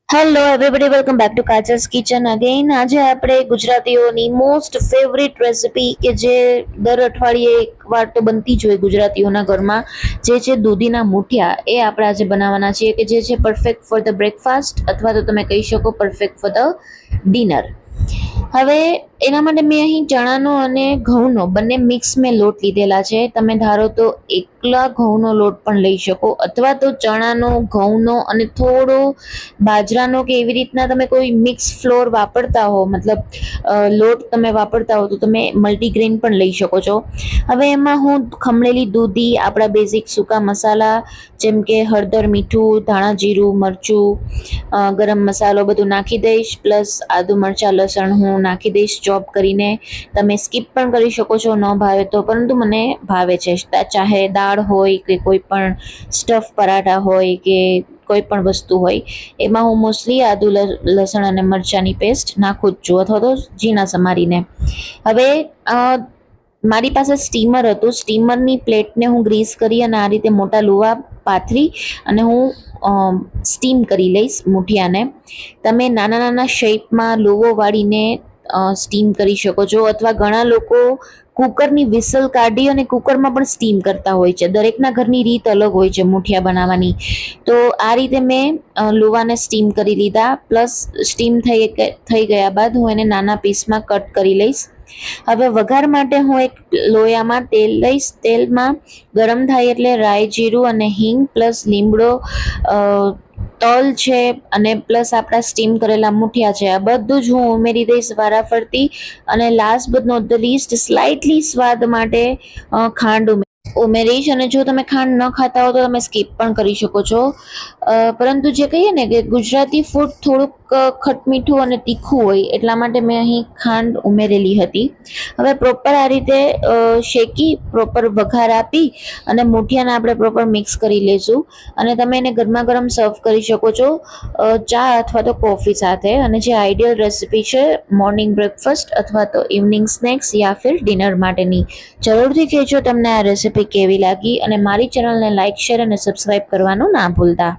Hello everybody, welcome back to Kajal's kitchen again. આજે આપણે ગુજરાતીઓની મોસ્ટ ફેવરિટ રેસિપી કે જે દર અઠવાડિયે એકવાર તો બનતી જ હોય ગુજરાતીઓના ઘરમાં, જે છે દૂધીના મૂઠિયા. એ આપણે આજે બનાવવાના છીએ કે જે છે પરફેક્ટ ફોર ધ બ્રેકફાસ્ટ, અથવા તો તમે કહી શકો પરફેક્ટ ફોર ધ ડિનર. હવે એના માટે મેં અહીં ચણાનો અને ઘઉંનો બંને મિક્સ મેં લોટ લીધેલા છે. તમે ધારો તો એકલા ઘઉંનો લોટ પણ લઈ શકો, અથવા તો ચણાનો, ઘઉંનો અને થોડો બાજરાનો કે એવી રીતના તમે કોઈ મિક્સ ફ્લોર વાપરતા હો, મતલબ લોટ તમે વાપરતા હો તો તમે મલ્ટીગ્રેન પણ લઈ શકો છો. હવે એમાં હું ખમણેલી દૂધી, આપણા બેઝિક સૂકા મસાલા જેમ કે હળદર, મીઠું, ધાણા જીરું, મરચું, ગરમ મસાલો બધું નાખી દઈશ. પ્લસ આદુ, મરચાં, લસણ હું નાખી દઈશ ચોપ કરીને. તમે સ્કીપ પણ કરી શકો છો ન ભાવે તો, પરંતુ મને ભાવે છે. ચાહે દાળ હોય કે કોઈ પણ સ્ટફ પરાઠા હોય કે કોઈ પણ વસ્તુ હોય, એમાં હું મોસ્ટલી આદુ, લસણ અને મરચાંની પેસ્ટ નાખું જ છું, અથવા તો ઝીણા સમારીને. હવે મારી પાસે સ્ટીમર હતું. સ્ટીમરની પ્લેટને હું ગ્રીસ કરી અને આ રીતે મોટા લુવા પાથરી અને હું સ્ટીમ કરી લઈશ મૂઠિયાને. તમે નાના નાના શેપમાં લુવો વાળીને સ્ટીમ કરી શકો છો, અથવા ઘણા લોકો કુકરની વિસલ કાઢી અને કુકરમાં પણ સ્ટીમ કરતા હોય છે. દરેકના ઘરની રીત અલગ હોય છે મૂઠિયા બનાવવાની. તો આ રીતે મેં લુવાને સ્ટીમ કરી લીધા. પ્લસ સ્ટીમ થઈ ગયા બાદ હું એને નાના પીસમાં કટ કરી લઈશ. હવે વઘાર માટે હું એક લોયામાં તેલ લઈશ. તેલમાં ગરમ થાય એટલે રાઈ, જીરું અને હિંગ પ્લસ લીમડો, તલ છે અને પ્લસ આપણા સ્ટીમ કરેલા મૂઠિયા છે, આ બધું જ હું ઉમેરી દઈશ વારાફરતી. અને last but not the least, slightly સ્વાદ માટે ખાંડ ઉમેરીશ. અને જો તમે ખાંડ ન ખાતા હો તો તમે સ્કીપ પણ કરી શકો છો. પરંતુ જે કહીએ ને કે ગુજરાતી ફૂડ થોડુંક ખટમીઠું અને તીખું હોય, એટલા માટે મેં અહીં ખાંડ ઉમેરેલી હતી. હવે પ્રોપર આ રીતે શેકી, પ્રોપર વઘાર આપી અને મૂઠિયાને આપણે પ્રોપર મિક્સ કરી લઈશું. અને તમે એને ગરમા ગરમ સર્વ કરી શકો છો ચા અથવા તો કોફી સાથે. અને જે આઈડિયલ રેસિપી છે મોર્નિંગ બ્રેકફાસ્ટ અથવા તો ઇવનિંગ સ્નેક્સ યા ફિર ડિનર માટેની. જરૂરથી કહેજો તમને આ રેસિપી કેવી લાગી, અને મારી ચેનલને લાઇક, શેર અને સબસ્ક્રાઇબ કરવાનું ના ભૂલતા.